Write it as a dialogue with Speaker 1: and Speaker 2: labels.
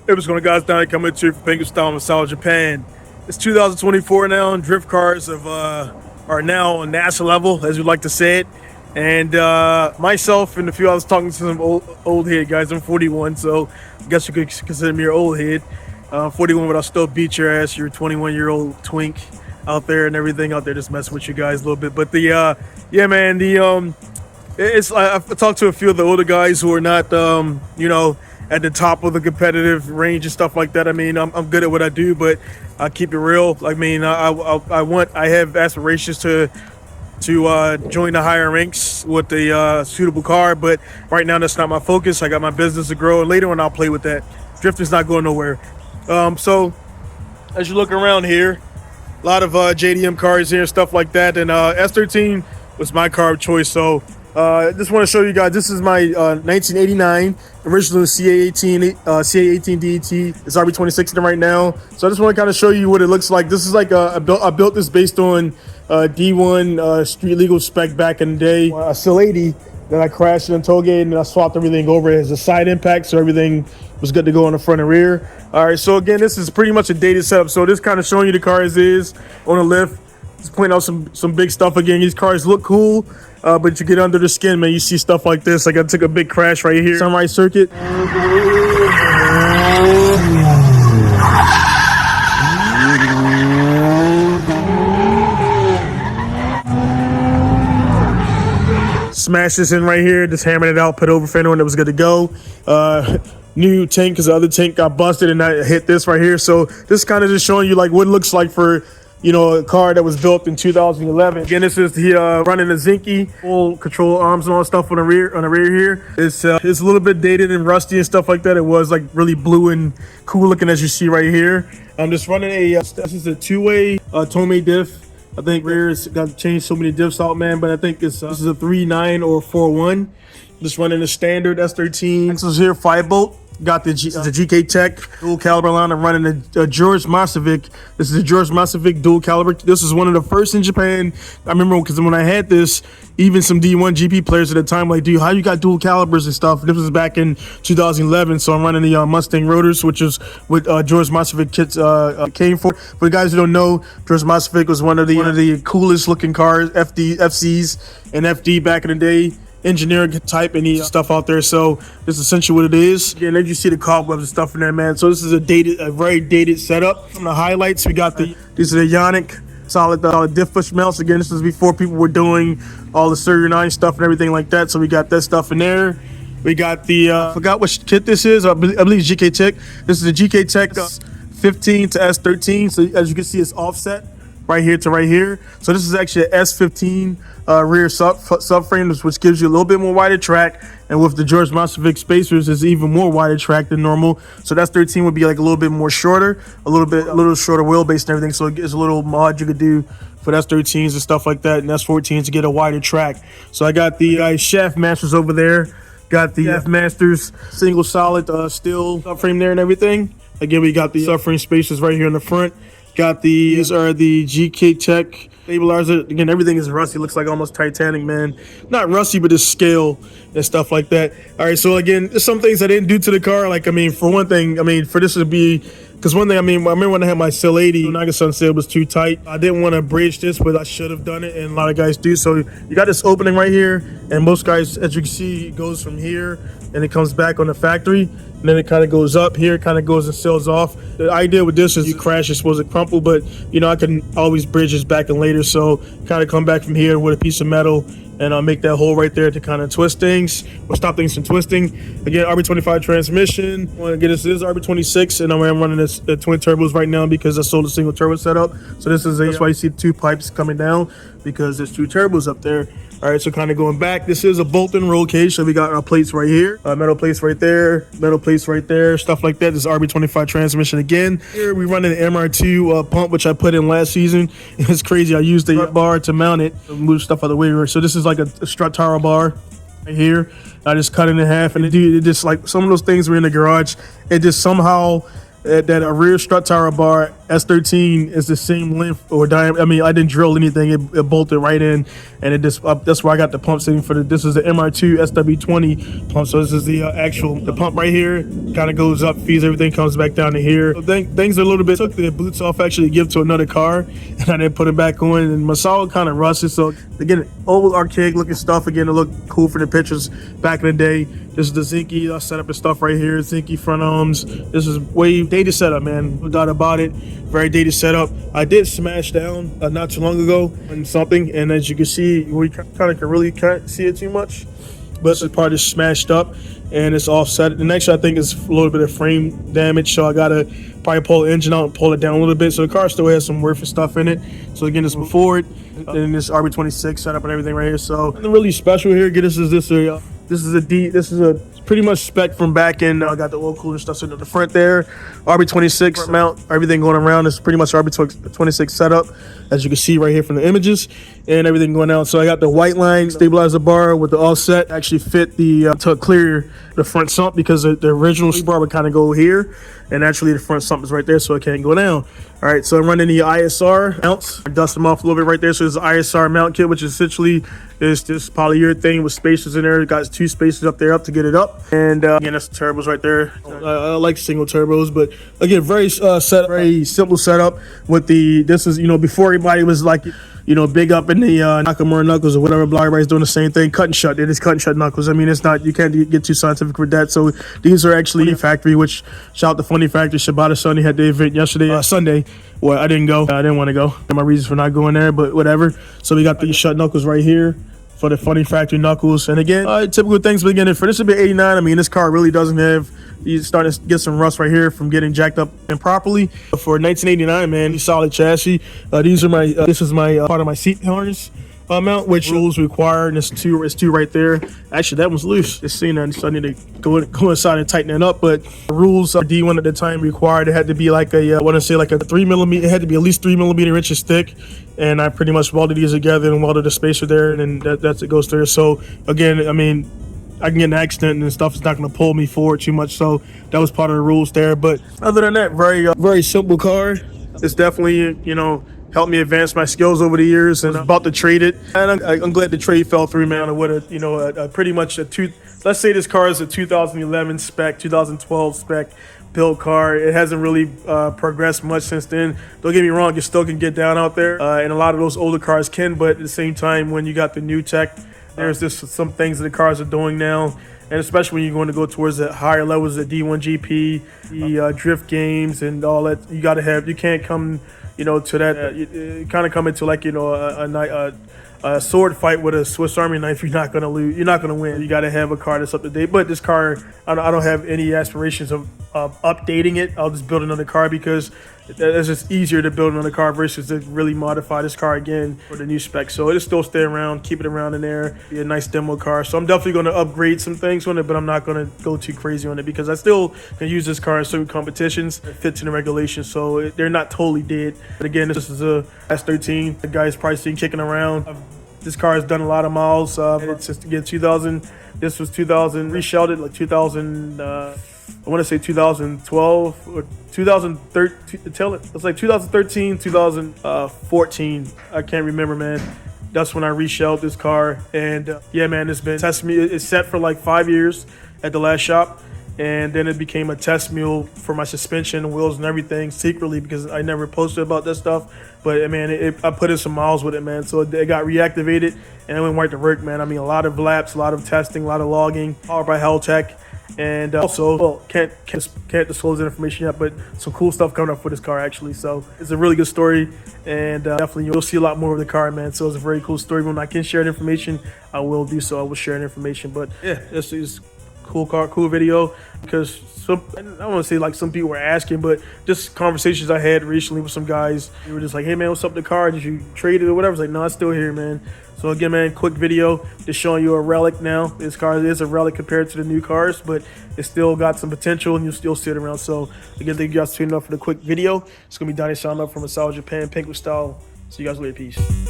Speaker 1: Hey, what's going on, guys? Down here coming to you from Penguin Style Massage, Japan. It's 2024 now, and drift cars are now on NASA level, as we like to say it. And myself and a few others talking to some old head guys. I'm 41, so I guess you could consider me your old head. 41, but I'll still beat your ass. You're a 21-year-old twink out there and everything out there, just messing with you guys a little bit. But yeah, man, I've talked to a few of the older guys who are not, at the top of the competitive range and stuff like that. I mean, I'm good at what I do, but I keep it real. I mean, I have aspirations to join the higher ranks with a suitable car, but right now that's not my focus. I got my business to grow, and later on I'll play with that. Drifting's not going nowhere. So as you look around here, a lot of JDM cars here and stuff like that, and S13 was my car of choice. So I just want to show you guys, this is my 1989 original CA18 DET. It's RB26 in right now. So I just want to kind of show you what it looks like. This is like I built this based on D1 street legal spec back in the day. A SIL 80 that I crashed in a toll gate, and I swapped everything over. It has a side impact, so everything was good to go on the front and rear. All right, so again, this is pretty much a dated setup. So this kind of showing you the car as is on the lift. Just pointing out some big stuff again. These cars look cool, but you get under the skin, man, you see stuff like this. Like I took a big crash right here. Sunrise circuit. Smashed this in right here, just hammered it out, put over fender when it was good to go. New tank, because the other tank got busted, and I hit this right here. So this kind of just showing you like what it looks like for, you know, a car that was built in 2011. Again, this is the running the Zinky full control arms and all that stuff on the rear here. It's a little bit dated and rusty and stuff like that. It was like really blue and cool looking, as you see right here. I'm just running this is a two-way Tomei diff. I think rear has got to change so many diffs out, man, but I think this is a 3.9 or 4.1. Just running the standard S13. Axles here, 5-bolt. Got the GK Tech dual caliber line. I'm running the George Masovic. This is a George Masovic dual caliber. This is one of the first in Japan. I remember because when I had this, even some D1 GP players at the time like, dude, how you got dual calibers and stuff? This was back in 2011. So I'm running the Mustang rotors, which is what George Masovic kits came for. For the guys who don't know, George Masovic was one of the coolest looking cars, FCs and FD back in the day. Engineering type and stuff out there. So this is essentially what it is. Again, as you see the cobwebs and stuff in there, man. So this is a very dated setup. From the highlights, we got this is a Yannick solid diff push mounts. Again, this is before people were doing all the Series 9 stuff and everything like that. So we got that stuff in there. We got the I forgot which kit this is. I believe it's GK Tech. This is a GK Tech 15 to S13. So as you can see, it's offset right here to right here. So this is actually a S15 rear subframe, which gives you a little bit more wider track, and with the George Masovic spacers, it's even more wider track than normal. So that's 13 would be like a little bit more shorter, a little shorter wheelbase and everything. So it's a little mod you could do for S13s and stuff like that, and S14s to get a wider track. So I got the Shaft Masters over there. Got the Shaft Masters single solid steel subframe there and everything. Again, we got the subframe spacers right here in the front. Got these are the GK Tech stabilizer. Again, everything is rusty. Looks like almost Titanic, man. Not rusty, but it's scale and stuff like that. All right, so again, there's some things I didn't do to the car. Like, I mean, for one thing, I mean, for this to be, because one thing, I mean, I remember when I had my SIL 80, Naga-san said it was too tight. I didn't want to bridge this, but I should have done it, and a lot of guys do. So you got this opening right here, and most guys, as you can see, it goes from here, and it comes back on the factory. And then it kind of goes up here, kind of goes and seals off. The idea with this is you crash, it's supposed to crumple, but you know, I can always bridge this back and later. So kind of come back from here with a piece of metal and I'll make that hole right there to kind of twist things or stop things from twisting. Again, RB25 transmission. Again, this is RB26, and I'm running this twin turbos right now because I sold a single turbo setup. So this is that's why you see the two pipes coming down, because there's two turbos up there. All right, so kind of going back, this is a bolt and roll cage. So we got our plates right here, metal plates right there, metal plates right there, stuff like that. This is RB25 transmission again. Here we run an MR2 pump, which I put in last season. It's crazy. I used the bar to mount it, move stuff out of the way. So this is like a strut tower bar right here. I just cut it in half, and it just like some of those things were in the garage. It just somehow that a rear strut tower bar S13 is the same length or diameter. I mean, I didn't drill anything. It bolted right in, and it just that's where I got the pump setting for the. This is the MR2 SW20 pump. So this is the the pump right here. Kind of goes up, feeds everything, comes back down to here. So things are a little bit. Took the boots off actually to give to another car, and I didn't put it back on. And my saw kind of rusted. So again, old archaic looking stuff. Again, it looked cool for the pictures back in the day. This is the Zinke setup and stuff right here. Zinke front arms. This is way dated setup, man. No doubt about it. Very dated setup. I did smash down not too long ago on something, and as you can see, we kind of can't see it too much. But this part is smashed up and it's offset. The next, I think, is a little bit of frame damage, so I gotta probably pull the engine out and pull it down a little bit. So the car still has some worthless stuff in it. So again, this before it, and this RB26 setup and everything right here. So nothing really special here. Again, this is a pretty much spec from back in. I got the oil cooler stuff sitting at the front there. RB26 mount, everything going around is pretty much RB26 setup, as you can see right here from the images, and everything going out. So I got the white line stabilizer bar with the offset, actually fit the to clear the front sump, because the original bar would kind of go here, and actually the front sump is right there, so it can't go down. All right, so I'm running the ISR mounts. I dust them off a little bit right there. So there's the ISR mount kit, which essentially is this polyurethane with spacers in there. It got 2 spacers up there up to get it up. And again, that's the turbos right there. I like single turbos, but again, very simple setup with the, this is, before everybody was like, big up in the Nakamura knuckles or whatever, everybody's doing the same thing. Cut and shut. It is cut and shut knuckles. I mean, it's not, you can't get too scientific with that. So these are actually factory, which shout out to Funny Factory. Shibata Sunday had the event yesterday, Sunday. Well, I didn't go. I didn't want to go. My reasons for not going there, but whatever. So we got these shut knuckles right here for the Funny Factory knuckles. And again, typical things. But again, for this to be 89, I mean, this car really doesn't have, he's starting to get some rust right here from getting jacked up improperly. For 1989, man, solid chassis. These are my, this is my part of my seat harness mount, which rules require, and it's two right there. Actually, that one's loose. Just seeing that, so I need to go inside and tighten it up. But the rules D1 at the time required, it had to be like I want to say like a 3 millimeter. It had to be at least 3 millimeter inches thick. And I pretty much welded these together and welded a spacer there, and then that's it goes there. So again, I mean, I can get an accident and stuff is not going to pull me forward too much. So that was part of the rules there. But other than that, very simple car. It's definitely, helped me advance my skills over the years, and I'm about to trade it. And I'm glad the trade fell through, man. I would have, pretty much let's say this car is a 2011 spec, 2012 spec build car. It hasn't really progressed much since then. Don't get me wrong, you still can get down out there, and a lot of those older cars can, but at the same time, when you got the new tech, there's just some things that the cars are doing now. And especially when you're going to go towards the higher levels of D1 GP, the drift games and all that, you can't come, to that, you kind of come into like, a sword fight with a Swiss Army knife. You're not going to lose. You're not going to win. You got to have a car that's up to date. But this car, I don't have any aspirations of updating it. I'll just build another car, because it's just easier to build another car versus to really modify this car again for the new spec. So it'll still stay around, keep it around in there, be a nice demo car. So I'm definitely going to upgrade some things on it, but I'm not going to go too crazy on it, because I still can use this car in certain competitions. It fits in the regulations, so they're not totally dead. But again, this is a S13. The guy's probably seen kicking around. This car has done a lot of miles. It's just, again, 2000. This was 2000. Reshelled it like 2000. I want to say 2012 or 2013. It's like 2013, 2014. I can't remember, man. That's when I reshelled this car. And yeah, man, it's been testing me. It's set for like 5 years at the last shop. And then it became a test mule for my suspension, wheels, and everything secretly, because I never posted about that stuff. But man, I put in some miles with it, man. So it got reactivated, and it went right to work, man. I mean, a lot of laps, a lot of testing, a lot of logging, powered by Helltech. And also, well, can't disclose that information yet, but some cool stuff coming up for this car, actually. So it's a really good story, and definitely you'll see a lot more of the car, man. So it's a very cool story. When I can share the information, I will do so. I will share the information. But yeah, this is cool car, cool video, because I don't want to say like some people were asking, but just conversations I had recently with some guys. They were just like, hey man, what's up with the car? Did you trade it or whatever? I was like, no, it's still here, man. So again, man, quick video just showing you a relic now. This car is a relic compared to the new cars, but it's still got some potential, and you'll still see it around. So again, thank you guys for tuning up for the quick video. It's gonna be Donnie signing up from Asao Japan, Pink with Style. See you guys later. Peace.